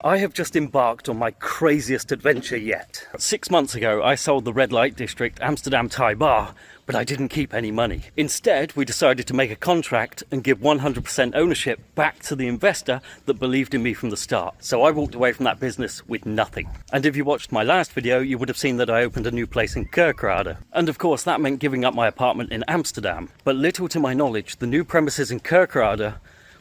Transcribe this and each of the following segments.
I have just embarked on my craziest adventure yet. 6 months ago, I sold the red light district Amsterdam Thai bar, but I didn't keep any money. Instead, we decided to make a contract and give 100% ownership back to the investor that believed in me from the start. So I walked away from that business with nothing. And if you watched my last video, you would have seen that I opened a new place in Kerkrade. And of course, that meant giving up my apartment in Amsterdam. But little to my knowledge, the new premises in Kerkrade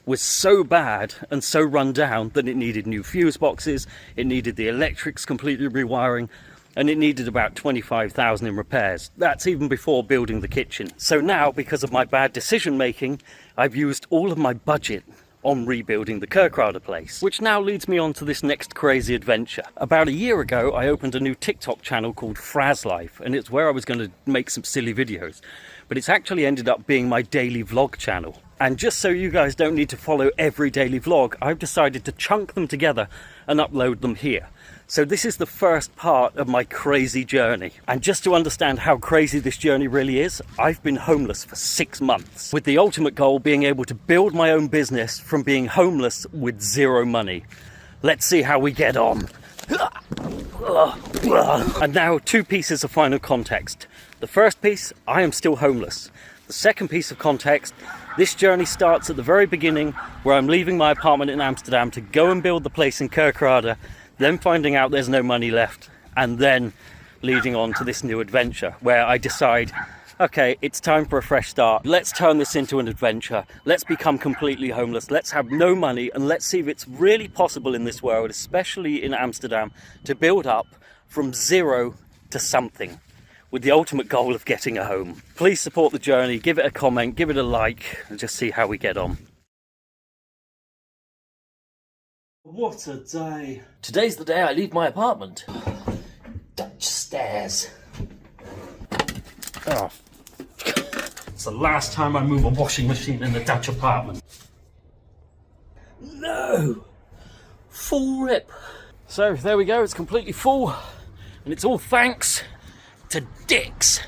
was so bad and so run down that it needed new fuse boxes, it needed the electrics completely rewiring, and it needed about 25,000 in repairs. That's even before building the kitchen. So now, because of my bad decision making, I've used all of my budget on rebuilding the Kerkrade place, which now leads me on to this next crazy adventure. About a year ago, I opened a new TikTok channel called Frazlife, and it's where I was going to make some silly videos, but it's actually ended up being my daily vlog channel. And just so you guys don't need to follow every daily vlog, I've decided to chunk them together and upload them here. So this is the first part of my crazy journey. And just to understand how crazy this journey really is, I've been homeless for 6 months, with the ultimate goal being able to build my own business from being homeless with zero money. Let's see how we get on. And now 2 pieces of final context. The first piece, I am still homeless. The second piece of context, this journey starts at the very beginning, where I'm leaving my apartment in Amsterdam to go and build the place in Kerkrade, then finding out there's no money left, and then leading on to this new adventure, where I decide, okay, it's time for a fresh start. Let's turn this into an adventure. Let's become completely homeless. Let's have no money, and let's see if it's really possible in this world, especially in Amsterdam, to build up from zero to something, with the ultimate goal of getting a home. Please support the journey, give it a comment, give it a like, and just see how we get on. What a day. Today's the day I leave my apartment. Dutch stairs. Oh. It's the last time I move a washing machine in the Dutch apartment. No! Full rip. So there we go, it's completely full, and it's all thanks to dicks.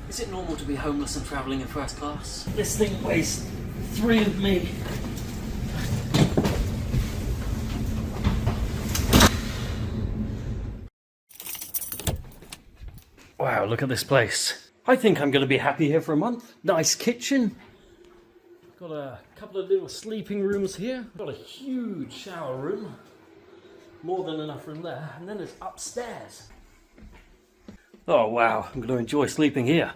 Is it normal to be homeless and travelling in first class? This thing weighs 3 of me. Wow, look at this place. I think I'm going to be happy here for a month. Nice kitchen. Got a couple of little sleeping rooms here. Got a huge shower room. More than enough room there. And then there's upstairs. Oh wow, I'm going to enjoy sleeping here.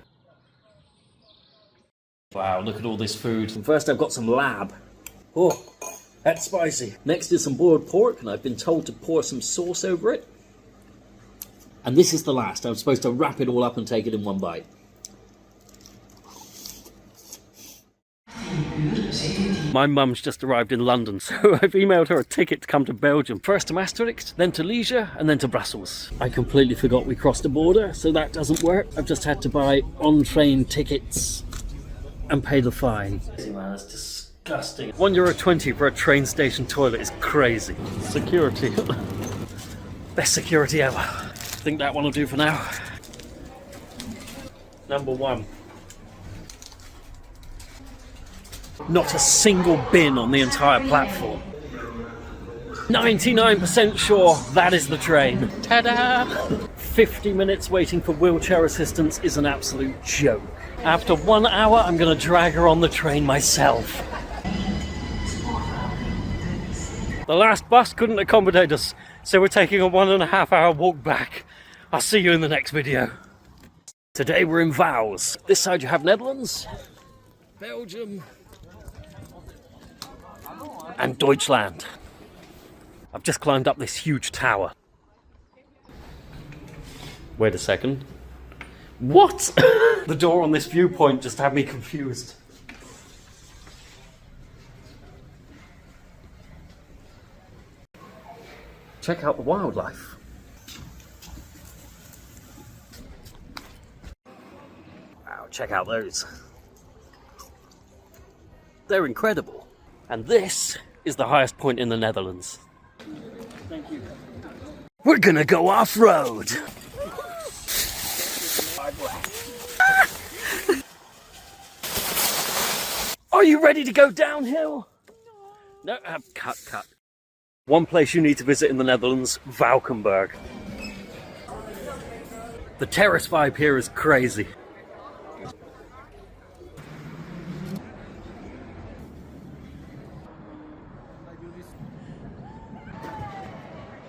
Wow, look at all this food. And first I've got some lamb. Oh, that's spicy. Next is some boiled pork, and I've been told to pour some sauce over it. And this is the last. I'm supposed to wrap it all up and take it in one bite. My mum's just arrived in London, so I've emailed her a ticket to come to Belgium. First to Maastricht, then to Liège, and then to Brussels. I completely forgot we crossed the border, so that doesn't work. I've just had to buy on-train tickets and pay the fine. Man, that's disgusting. €1.20 for a train station toilet is crazy. Security. Best security ever. I think that one will do for now. Number 1. Not a single bin on the entire platform. 99% sure that is the train. Ta-da! 50 minutes waiting for wheelchair assistance is an absolute joke. After 1 hour, I'm going to drag her on the train myself. The last bus couldn't accommodate us, so we're taking a 1.5 hour walk back. I'll see you in the next video. Today we're in Vaals. This side you have Netherlands, Belgium, and Deutschland. I've just climbed up this huge tower. Wait a second. What? The door on this viewpoint just had me confused. Check out the wildlife. Wow, check out those. They're incredible. And this is the highest point in the Netherlands. Thank you. We're gonna go off-road. Are you ready to go downhill? No, cut. One place you need to visit in the Netherlands, Valkenburg. The terrace vibe here is crazy.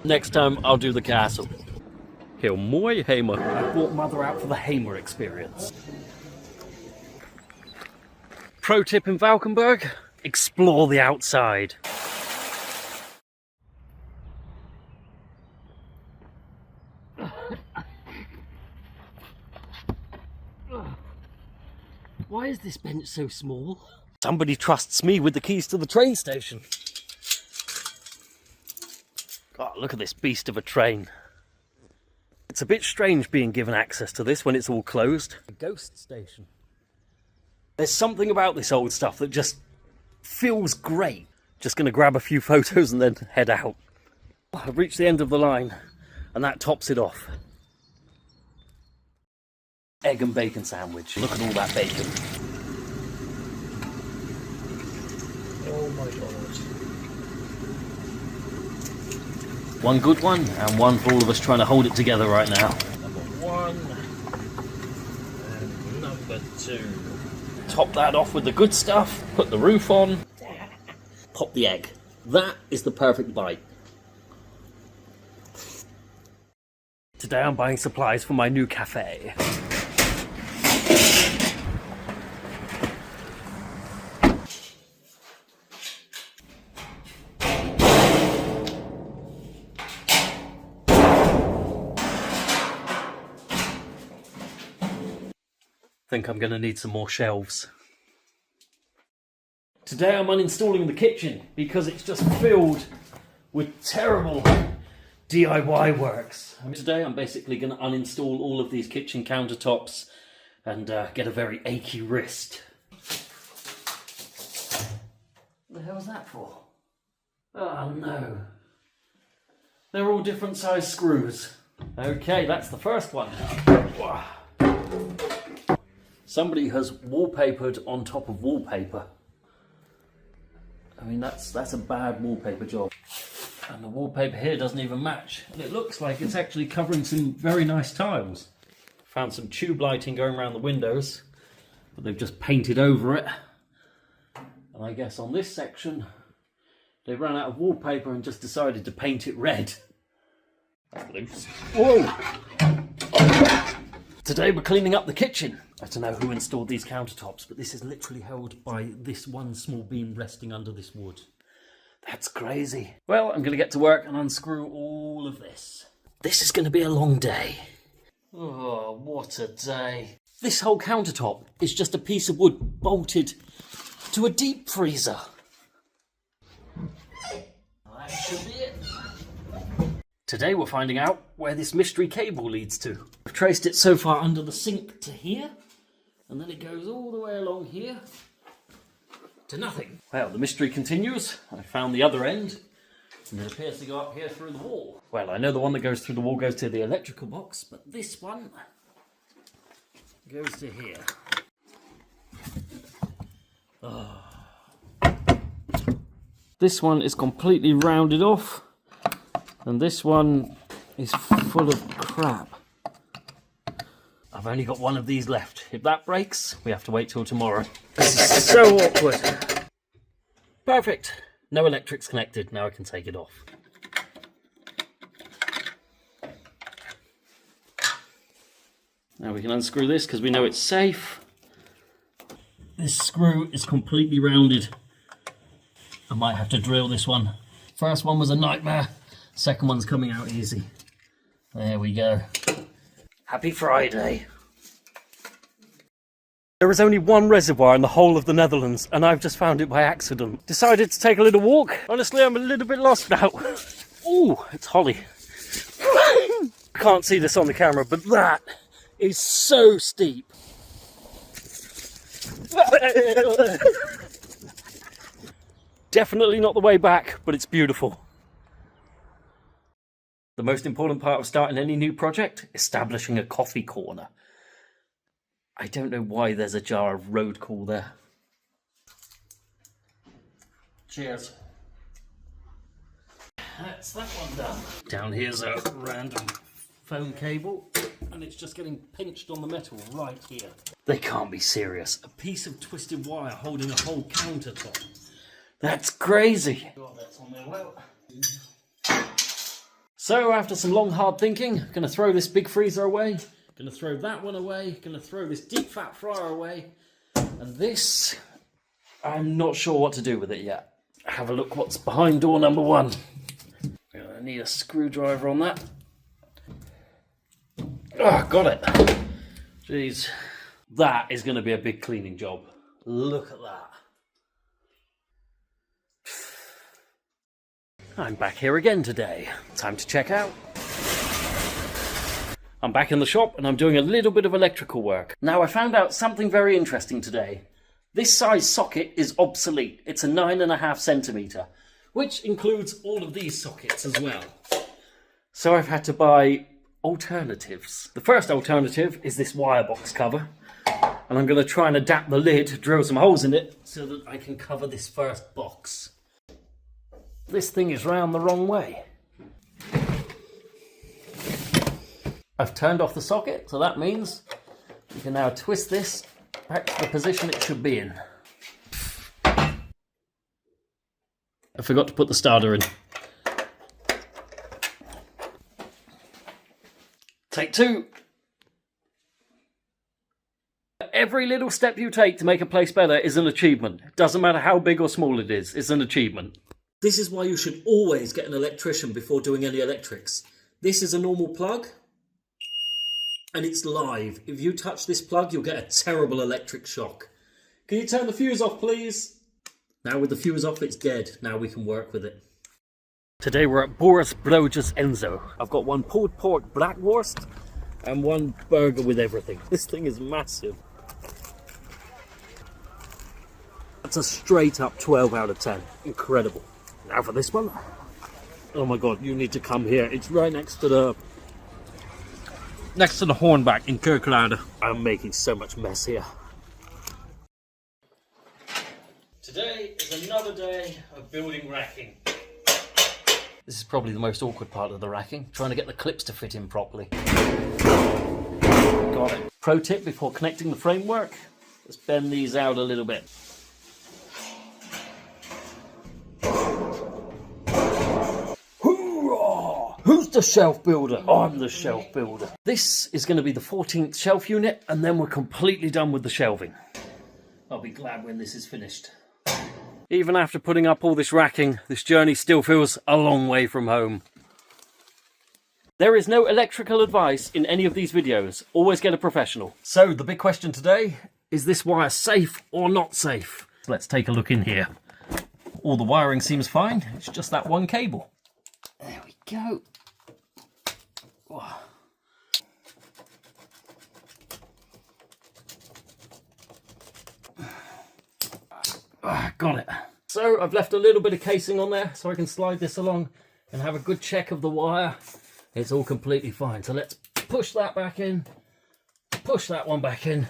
Next time I'll do the castle. Heel mooi Hamer. I brought Mother out for the Hamer experience. Pro tip in Valkenburg, explore the outside. Why is this bench so small? Somebody trusts me with the keys to the train station. God, look at this beast of a train. It's a bit strange being given access to this when it's all closed. A ghost station. There's something about this old stuff that just feels great. Just going to grab a few photos and then head out. I've reached the end of the line and that tops it off. Egg and bacon sandwich. Look at all that bacon. Oh my god. One good one and one for all of us trying to hold it together right now. Number one and number two. Top that off with the good stuff, put the roof on, pop the egg. That is the perfect bite. Today I'm buying supplies for my new cafe. Think I'm going to need some more shelves. Today I'm uninstalling the kitchen because it's just filled with terrible DIY works. Today I'm basically going to uninstall all of these kitchen countertops and get a very achy wrist. What the hell is that for? Oh no. They're all different size screws. Okay, that's the first one. Somebody has wallpapered on top of wallpaper. I mean, that's a bad wallpaper job. And the wallpaper here doesn't even match. And it looks like it's actually covering some very nice tiles. Found some tube lighting going around the windows, but they've just painted over it. And I guess on this section, they ran out of wallpaper and just decided to paint it red. That's loose. Whoa! Today we're cleaning up the kitchen. I don't know who installed these countertops, but this is literally held by this one small beam resting under this wood. That's crazy. Well, I'm going to get to work and unscrew all of this. This is going to be a long day. Oh, what a day. This whole countertop is just a piece of wood bolted to a deep freezer. That should be it. Today we're finding out where this mystery cable leads to. I've traced it so far under the sink to here, and then it goes all the way along here to nothing. Well, the mystery continues. I found the other end, and it appears to go up here through the wall. Well, I know the one that goes through the wall goes to the electrical box, but this one goes to here. Oh. This one is completely rounded off, and this one is full of crap. I've only got one of these left. If that breaks, we have to wait till tomorrow. This is so awkward. Perfect. No electrics connected. Now I can take it off. Now we can unscrew this because we know it's safe. This screw is completely rounded. I might have to drill this one. First one was a nightmare. Second one's coming out easy. There we go. Happy Friday. There is only one reservoir in the whole of the Netherlands, and I've just found it by accident. Decided to take a little walk. Honestly, I'm a little bit lost now. Ooh, it's holly. Can't see this on the camera, but that is so steep. Definitely not the way back, but it's beautiful. The most important part of starting any new project, establishing a coffee corner. I don't know why there's a jar of road cool there. Cheers. That's that one done. Down here's a random phone cable, and it's just getting pinched on the metal right here. They can't be serious. A piece of twisted wire holding a whole countertop. That's crazy. Oh, that's on there well. So after some long hard thinking, I'm going to throw this big freezer away, going to throw that one away, going to throw this deep fat fryer away, and this, I'm not sure what to do with it yet. Have a look what's behind door number 1. I need a screwdriver on that. Oh, got it. Jeez. That is going to be a big cleaning job. Look at that. I'm back here again today. Time to check out. I'm back in the shop and I'm doing a little bit of electrical work. Now I found out something very interesting today. This size socket is obsolete. It's a 9.5 centimetre, which includes all of these sockets as well. So I've had to buy alternatives. The first alternative is this wire box cover, and I'm going to try and adapt the lid, drill some holes in it, so that I can cover this first box. This thing is round the wrong way. I've turned off the socket, so that means you can now twist this back to the position it should be in. I forgot to put the starter in. Take 2. Every little step you take to make a place better is an achievement. Doesn't matter how big or small it is, it's an achievement. This is why you should always get an electrician before doing any electrics. This is a normal plug, and it's live. If you touch this plug, you'll get a terrible electric shock. Can you turn the fuse off, please? Now with the fuse off, it's dead. Now we can work with it. Today we're at Boris Broges Enzo. I've got 1 pulled pork blackwurst and 1 burger with everything. This thing is massive. That's a straight up 12 out of 10. Incredible. Now for this one. Oh my god, you need to come here. It's right next to the Hornback in Kerkrade. I'm making so much mess here. Today is another day of building racking. This is probably the most awkward part of the racking, trying to get the clips to fit in properly. Got it. Pro tip before connecting the framework, let's bend these out a little bit. Who's the shelf builder? I'm the shelf builder. This is going to be the 14th shelf unit, and then we're completely done with the shelving. I'll be glad when this is finished. Even after putting up all this racking, this journey still feels a long way from home. There is no electrical advice in any of these videos. Always get a professional. So the big question today, is this wire safe or not safe? Let's take a look in here. All the wiring seems fine. It's just that one cable. There we go. Got it. So I've left a little bit of casing on there so I can slide this along and have a good check of the wire. It's all completely fine. So let's push that back in, push that one back in.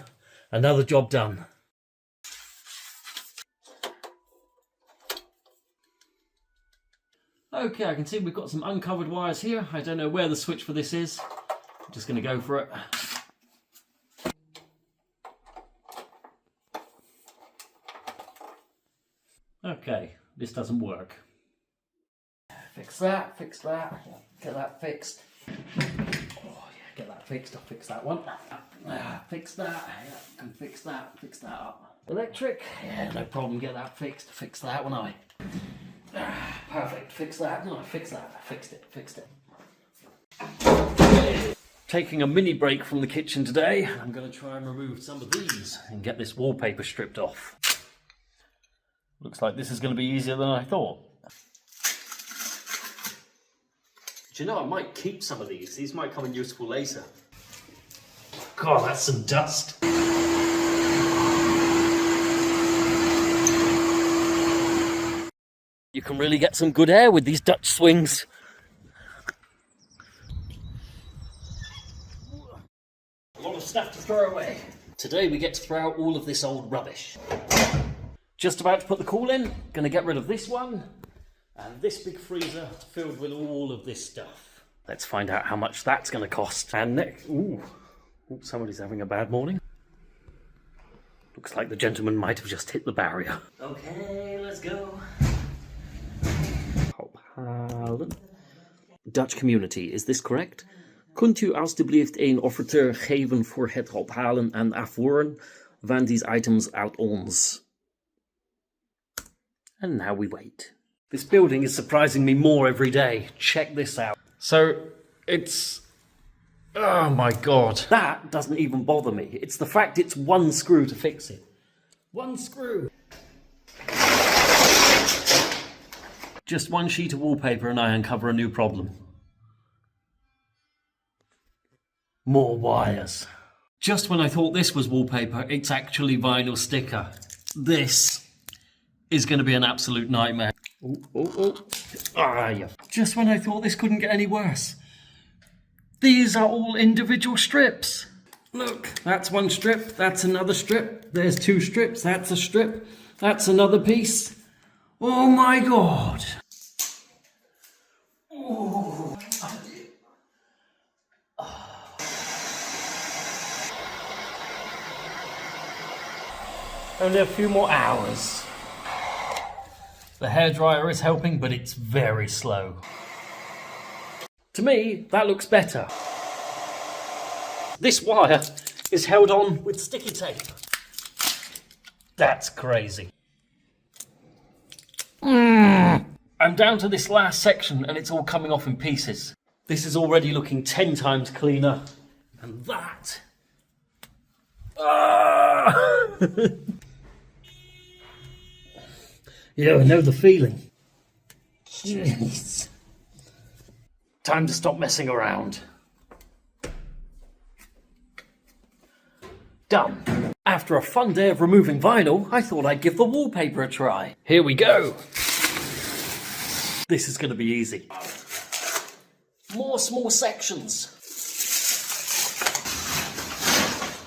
Another job done. Okay, I can see we've got some uncovered wires here. I don't know where the switch for this is. I'm just going to go for it. Okay, this doesn't work. Fix that, get that fixed. Oh yeah, get that fixed, I'll fix that one. Fix that, yeah, can fix that up. Electric, yeah, no problem, get that fixed, fix that one I. Perfect, fix that, no, fix that, I fixed it. Taking a mini break from the kitchen today, I'm going to try and remove some of these and get this wallpaper stripped off. Looks like this is going to be easier than I thought. Do you know, I might keep some of these. These might come in useful later. God, that's some dust. You can really get some good air with these Dutch swings. A lot of stuff to throw away. Today we get to throw out all of this old rubbish. Just about to put the cool in. Gonna get rid of this one. And this big freezer filled with all of this stuff. Let's find out how much that's gonna cost. And next, ooh, somebody's having a bad morning. Looks like the gentleman might have just hit the barrier. Okay, let's go. Dutch community, is this correct? Kunt u alstublieft een offerteur geven voor het ophalen en afvoeren van these items uit ons? And now we wait. This building is surprising me more every day. Check this out. So, it's... Oh my god. That doesn't even bother me. It's the fact it's one screw to fix it. One screw. Just one sheet of wallpaper and I uncover a new problem. More wires. Just when I thought this was wallpaper, it's actually vinyl sticker. This is going to be an absolute nightmare. Yeah. Just when I thought this couldn't get any worse. These are all individual strips. Look, that's one strip, that's another strip, there's two strips, that's a strip, that's another piece. Oh my god. Oh. Only a few more hours. The hairdryer is helping, but it's very slow. To me, that looks better. This wire is held on with sticky tape. That's crazy. I'm down to this last section and it's all coming off in pieces. This is already looking 10 times cleaner. And that... Yeah, I know the feeling. Jeez. Time to stop messing around. Done. After a fun day of removing vinyl, I thought I'd give the wallpaper a try. Here we go. This is going to be easy. More small sections.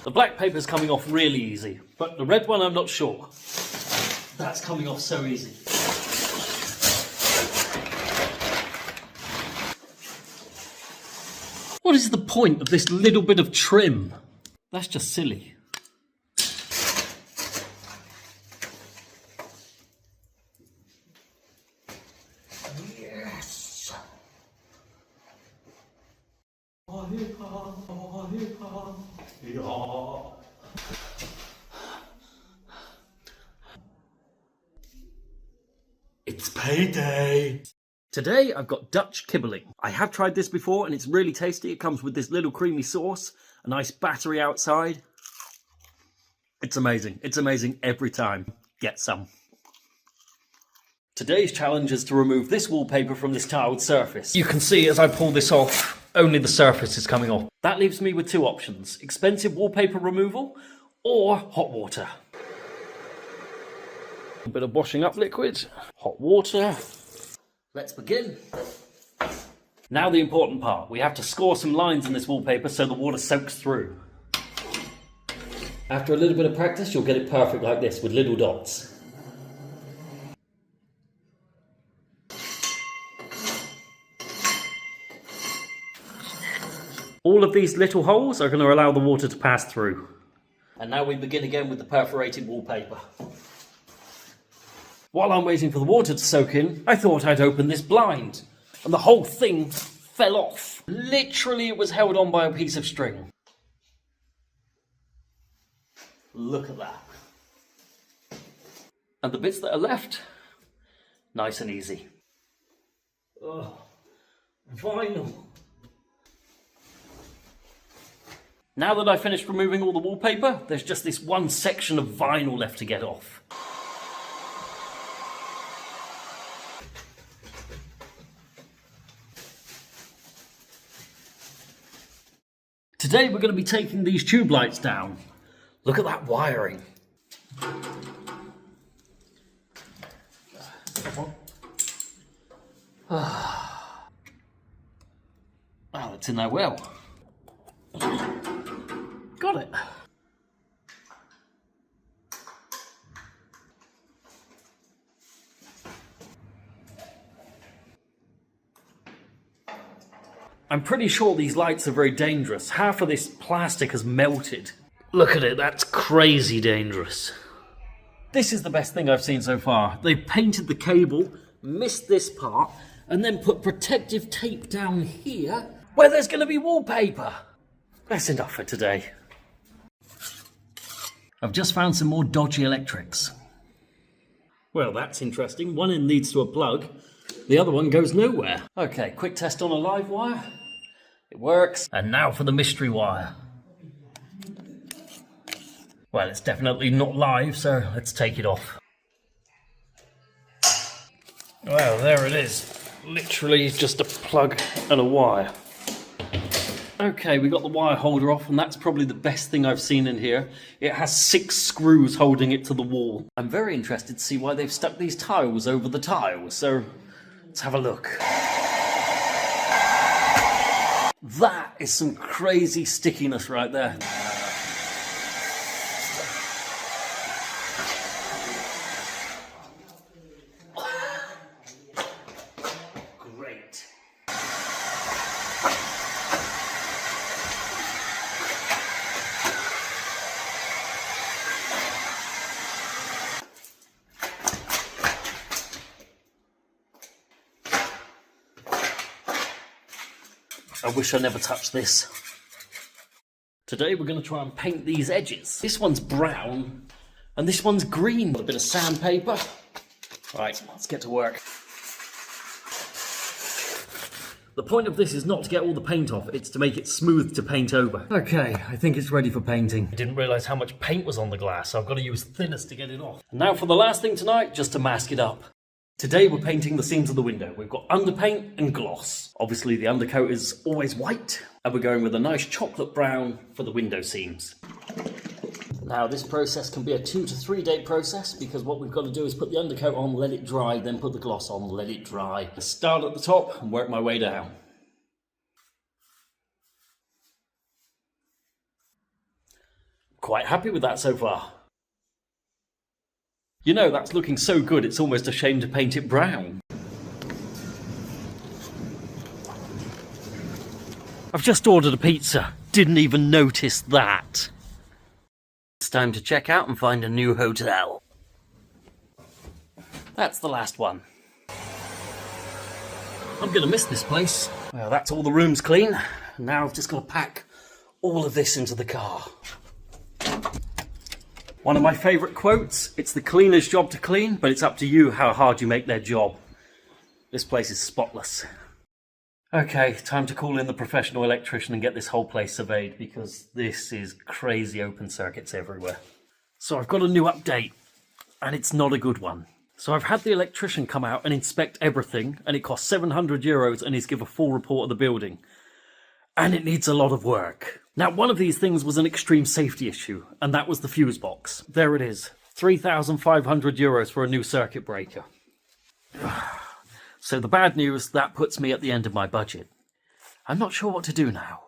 The black paper's coming off really easy, but the red one I'm not sure. That's coming off so easy. What is the point of this little bit of trim? That's just silly. Yes. It's payday. Today I've got Dutch kibbeling. I have tried this before and it's really tasty. It comes with this little creamy sauce, a nice battery outside. It's amazing. It's amazing every time. Get some. Today's challenge is to remove this wallpaper from this tiled surface. You can see as I pull this off, only the surface is coming off. That leaves me with two options: expensive wallpaper removal or hot water. A bit of washing up liquid, hot water. Let's begin. Now the important part. We have to score some lines in this wallpaper so the water soaks through. After a little bit of practice, you'll get it perfect like this with little dots. All of these little holes are going to allow the water to pass through. And now we begin again with the perforated wallpaper. While I'm waiting for the water to soak in, I thought I'd open this blind. And the whole thing fell off. Literally, it was held on by a piece of string. Look at that. And the bits that are left, nice and easy. Oh, vinyl. Now that I've finished removing all the wallpaper, there's just this one section of vinyl left to get off. Today we're going to be taking these tube lights down. Look at that wiring. Oh, it's in there well. Got it. I'm pretty sure these lights are very dangerous. Half of this plastic has melted. Look at it, that's crazy dangerous. This is the best thing I've seen so far. They've painted the cable, missed this part, and then put protective tape down here where there's going to be wallpaper. That's enough for today. I've just found some more dodgy electrics. Well, that's interesting. One end leads to a plug, the other one goes nowhere. Okay, quick test on a live wire. It works. And now for the mystery wire. Well, it's definitely not live, so let's take it off. Well, there it is. Literally just a plug and a wire. Okay, we got the wire holder off, and that's probably the best thing I've seen in here. It has 6 screws holding it to the wall. I'm very interested to see why they've stuck these tiles over the tiles, so let's have a look. That is some crazy stickiness right there. Great. I wish I never touched this. Today we're going to try and paint these edges. This one's brown and this one's green. Got a bit of sandpaper. Right, let's get to work. The point of this is not to get all the paint off, it's to make it smooth to paint over. Okay, I think it's ready for painting. I didn't realise how much paint was on the glass, so I've got to use thinners to get it off. And now for the last thing tonight, just to mask it up. Today we're painting the seams of the window. We've got underpaint and gloss. Obviously the undercoat is always white, and we're going with a nice chocolate brown for the window seams. Now this process can be a 2 to 3 day process, because what we've got to do is put the undercoat on, let it dry, then put the gloss on, let it dry. I start at the top and work my way down. Quite happy with that so far. You know, that's looking so good, it's almost a shame to paint it brown. I've just ordered a pizza. Didn't even notice that. It's time to check out and find a new hotel. That's the last one. I'm gonna miss this place. Well, that's all the rooms clean. Now I've just got to pack all of this into the car. One of my favourite quotes, it's the cleaner's job to clean, but it's up to you how hard you make their job. This place is spotless. Okay, time to call in the professional electrician and get this whole place surveyed, because this is crazy open circuits everywhere. So I've got a new update, and it's not a good one. So I've had the electrician come out and inspect everything, and it cost €700, and he's give a full report of the building. And it needs a lot of work. Now, one of these things was an extreme safety issue, and that was the fuse box. There it is, €3,500 for a new circuit breaker. So the bad news, that puts me at the end of my budget. I'm not sure what to do now.